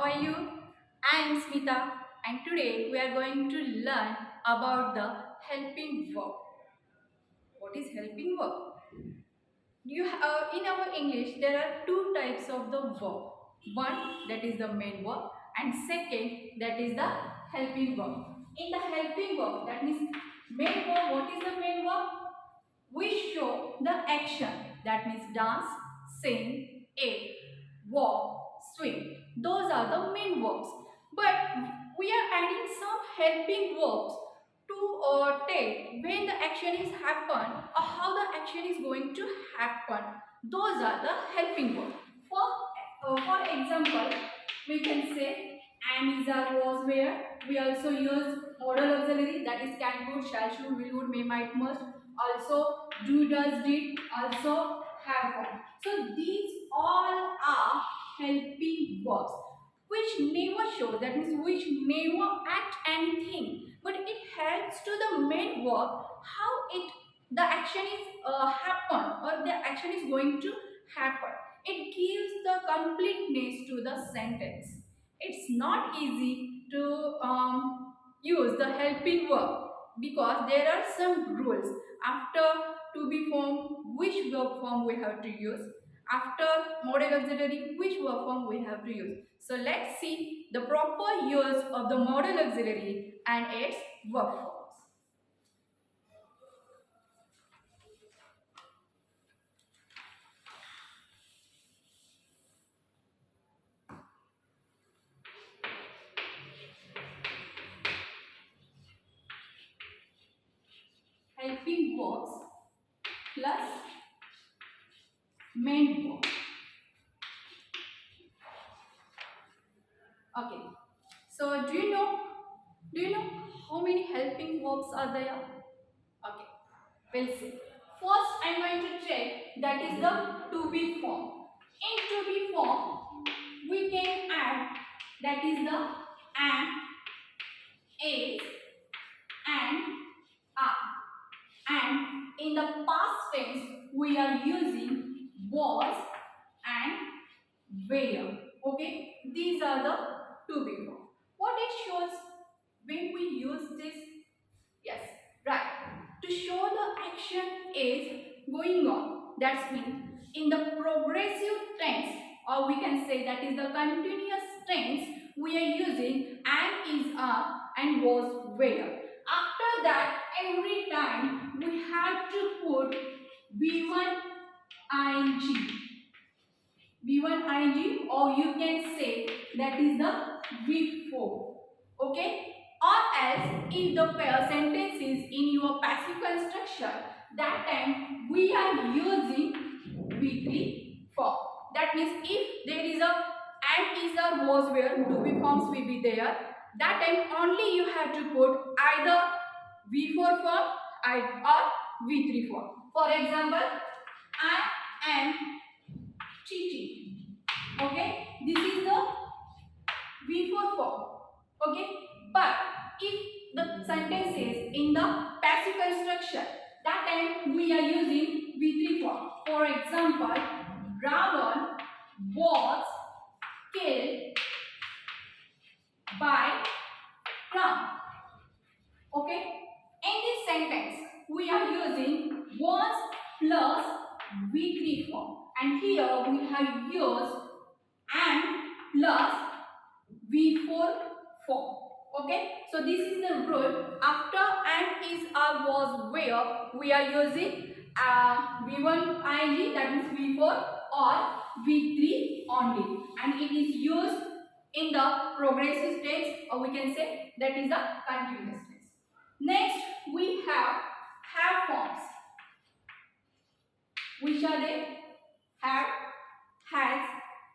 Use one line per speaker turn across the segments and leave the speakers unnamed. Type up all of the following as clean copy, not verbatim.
are you? I am Smita and today we are going to learn about the helping verb. What is helping verb? In our English there are two types of the verb. One that is the main verb and second that is the helping verb. In the helping verb, that means main verb, what is the main verb? We show the action, that means dance, sing, eat, walk, swim. Those are the main verbs. But we are adding some helping verbs to tell when the action is happen or how the action is going to happen. Those are the helping verbs. For example, we can say am, is, are, was, were. We also use modal auxiliary, that is can, could, shall, should, will, would, may, might, must. Also do, does, did. Also have form. So these all are helping verbs which never show, that means which never act anything, but it helps to the main verb how the action is happen or the action is going to happen. It gives the completeness to the sentence. It's not easy to use the helping verb because there are some rules. After to be form, which verb form we have to use? After modal auxiliary, which verb form we have to use? So let's see the proper use of the modal auxiliary and its verb forms. Helping verbs plus main verb. Okay. So do you know how many helping verbs are there? Okay. We'll see. First, I'm going to check that is the to be form. In to be form, we can add that is the am, is, and are. And in the past tense, we are using was and were. Okay, these are the to be form. What it shows when we use this? Yes, right. To show the action is going on. That means in the progressive tense, or we can say that is the continuous tense, we are using am, is, are, and was, were. After that, every time we have to put V1 ing. V1 ing, or you can say that is the V4. Okay? Or else, if the sentence is in your passive construction, that time we are using V3 form. That means if there is a and, is, or, was, were, to be forms will be there. That time only you have to put either V4 form or V3 form. For example, I am teaching. Okay, this is the V4 form. Okay, but if the sentence is in the passive construction, that time we are using V3 form. For example, Ravan was killed by Ram. Okay, in this sentence we are using was plus V3 form, and here we have used and plus V4 form. Okay, so this is the rule. After and, is, are, was, were, we are using V1 ing, that means V4 or V3 only, and it is used in the progressive tense, or we can say that is the continuous tense. Next we have forms. Which are they? Have, has,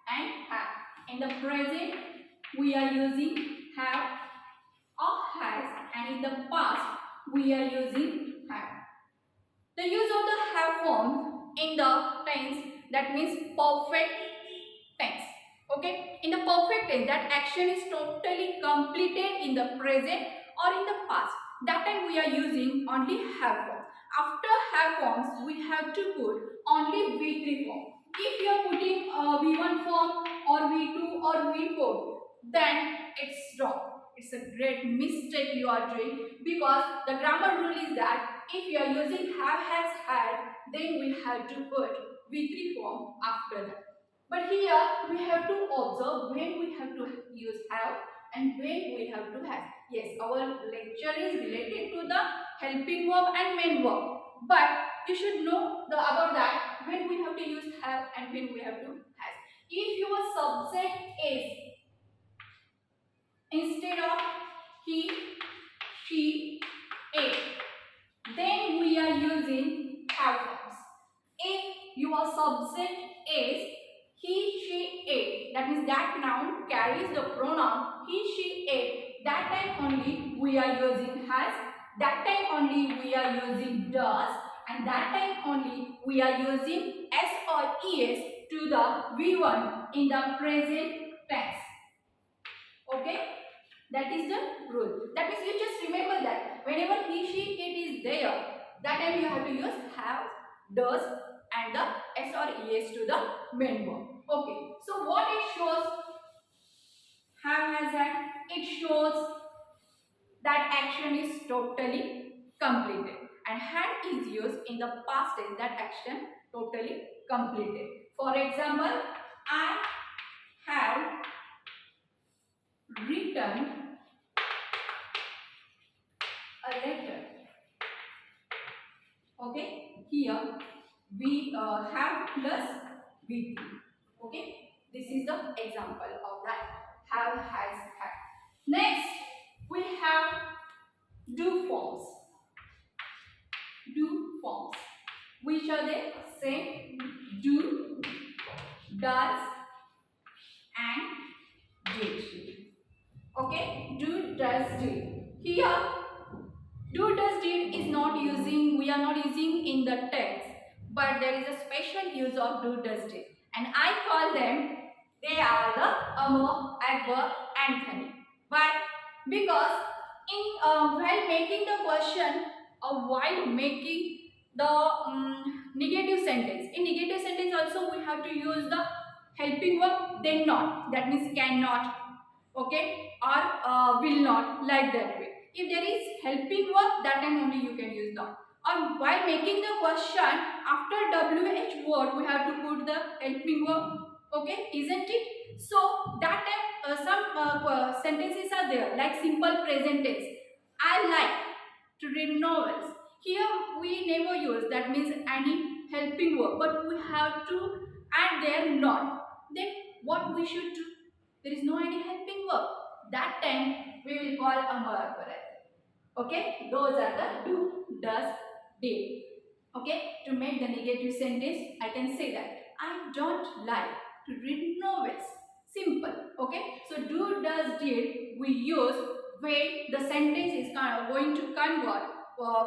and have. In the present we are using have or has, and in the past we are using have. The use of the have form in the tense, that means perfect tense. Okay, in the perfect tense, that action is totally completed in the present or in the past. That time we are using only have form. After have forms, we have to put only V3 form. If you are putting V1 form or V2 or V4, then it's wrong. It's a great mistake you are doing, because the grammar rule is that if you are using have, has, had, then we have to put V3 form after that. But here we have to observe when we have to use have and when we have to has. Yes, our lecture is related to the helping verb and main verb, but you should know about that when we have to use have and when we have to has. If your subject is instead of he, she, it, then we are using have forms. If your subject is he, she, it, that means that noun carries the pronoun he, she, it, that time only we are using has, that time only we are using does, and that time only we are using s or es to the v1 in the present tense. Okay, that is the rule. That means you just remember that whenever he, she, it is there, that time you have to use have, does, and the s or es to the main verb. Okay, so what it shows, have, has, had, it shows that action is totally completed, and had is used in the past tense, that action totally completed. For example, I have written a letter. Okay, here we have plus with. Okay, this is the example of that have, has, had. Next, we have do forms. Do forms. Which are they? Same. Do, does, and did. Okay, do, does, did. Here, do, does, did is not using, we are not using in the text, but there is a special use of do, does, did, and I call them, they are the adverb, antony. Why? Because while making the question, or while making the negative sentence, in negative sentence also we have to use the helping verb then not, that means cannot, okay, or will not, like that way. If there is helping verb, that time only you can use not. Or while making the question, after WH word we have to put the helping verb, okay, isn't it? So that time some sentences are there like simple present tense. I like to read novels. Here we never use, that means any helping verb, but we have to add there not. Then what we should do? There is no any helping verb. That time we will call a verb. Okay, those are the do, does, did. Okay, to make the negative sentence, I can say that I don't like to read novels. Simple. Okay, so do, does, did we use when the sentence is going to convert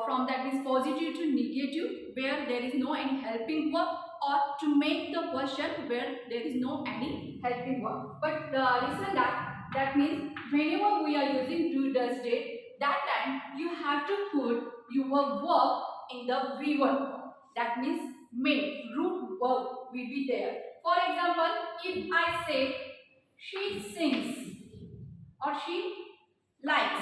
from that is positive to negative, where there is no any helping verb, or to make the question where there is no any helping verb. But listen that means whenever we are using do, does, did, that time you have to put your verb in the V1 form. That means main root verb will be there. For example, if I say she sings or she likes,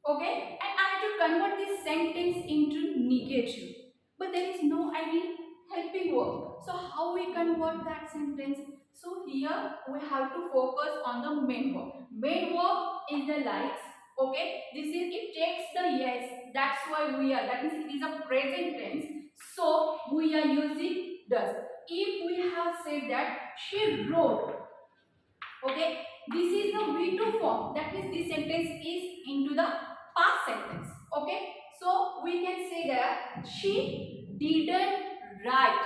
okay, and I have to convert this sentence into negative, but there is no any helping verb. So how we convert that sentence? So here we have to focus on the main verb. Main verb is the likes. Okay, this is, it takes the yes. That's why we are, that means it is a present tense. So we are using does. If we have said that she wrote, okay, this is the V2 form. That means this sentence is into the past sentence. Okay, so we can say that she didn't write.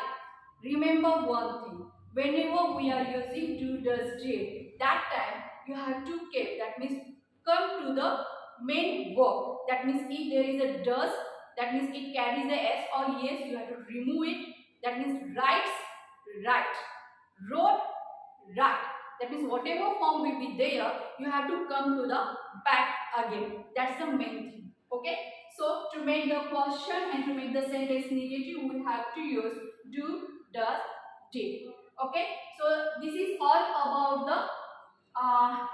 Remember one thing, whenever we are using do, does, did, that time you have to keep, that means come to the main verb. That means if there is a does, that means it carries the s or es, you have to remove it. That means writes, write, wrote, write. That means whatever form will be there, you have to come to the back again. That's the main thing. Okay, so to make the question and to make the sentence negative, we have to use do, does, did. Okay, so this is all about the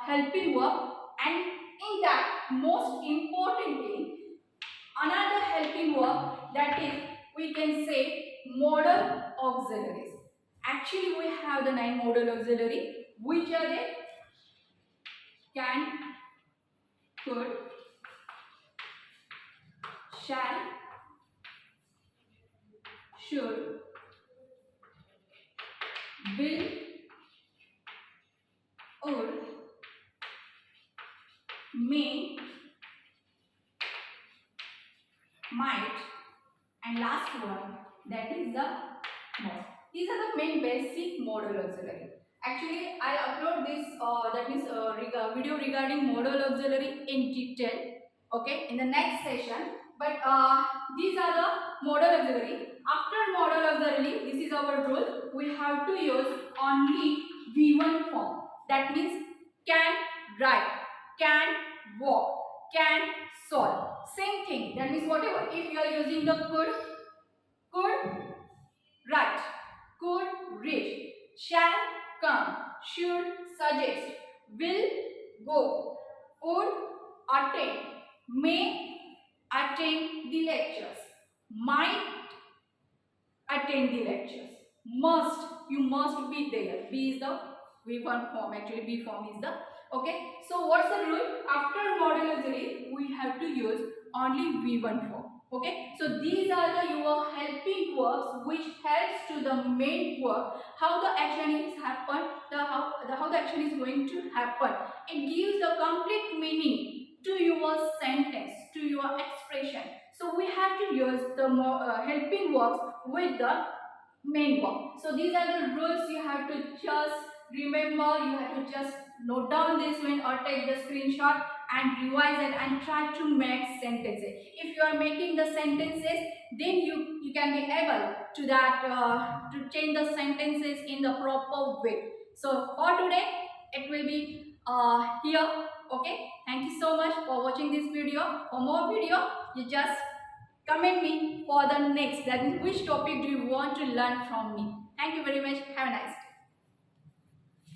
helping verb, and in that most importantly another helping verb, that is we can say modal auxiliaries. Actually we have the 9 modal auxiliary, which are they? Can, could, shall, should, will, would, may, might, and last one, that is the must. These are the main basic modal auxiliary. Actually I'll upload this video regarding modal auxiliary in detail, okay, in the next session. But these are the modal auxiliary. After modal auxiliary, this is our rule, we have to use only V1 form. That means can write, can walk, can solve. Same thing. That means whatever, if you are using the could write, could read, shall come, should suggest, will go, would attend, may attend the lectures, might attend the lectures, must, you must be there. B is the V1 form, actually B form is the, okay. So what's the rule? After modal auxiliary we have to use only V1 form, okay. So these are the your helping verbs which helps to the main verb, how the action is happen, how the action is going to happen. It gives the complete meaning to your sentence, to your expression. So we have to use the helping verbs with the main verb. So these are the rules you have to just remember, you have to just note down this one or take the screenshot and revise it and try to make sentences. If you are making the sentences, then you can be able to that to change the sentences in the proper way. So for today it will be here, okay. Thank you so much for watching this video. For more video, you just comment me for the next, that is which topic do you want to learn from me. Thank you very much. Have a nice day.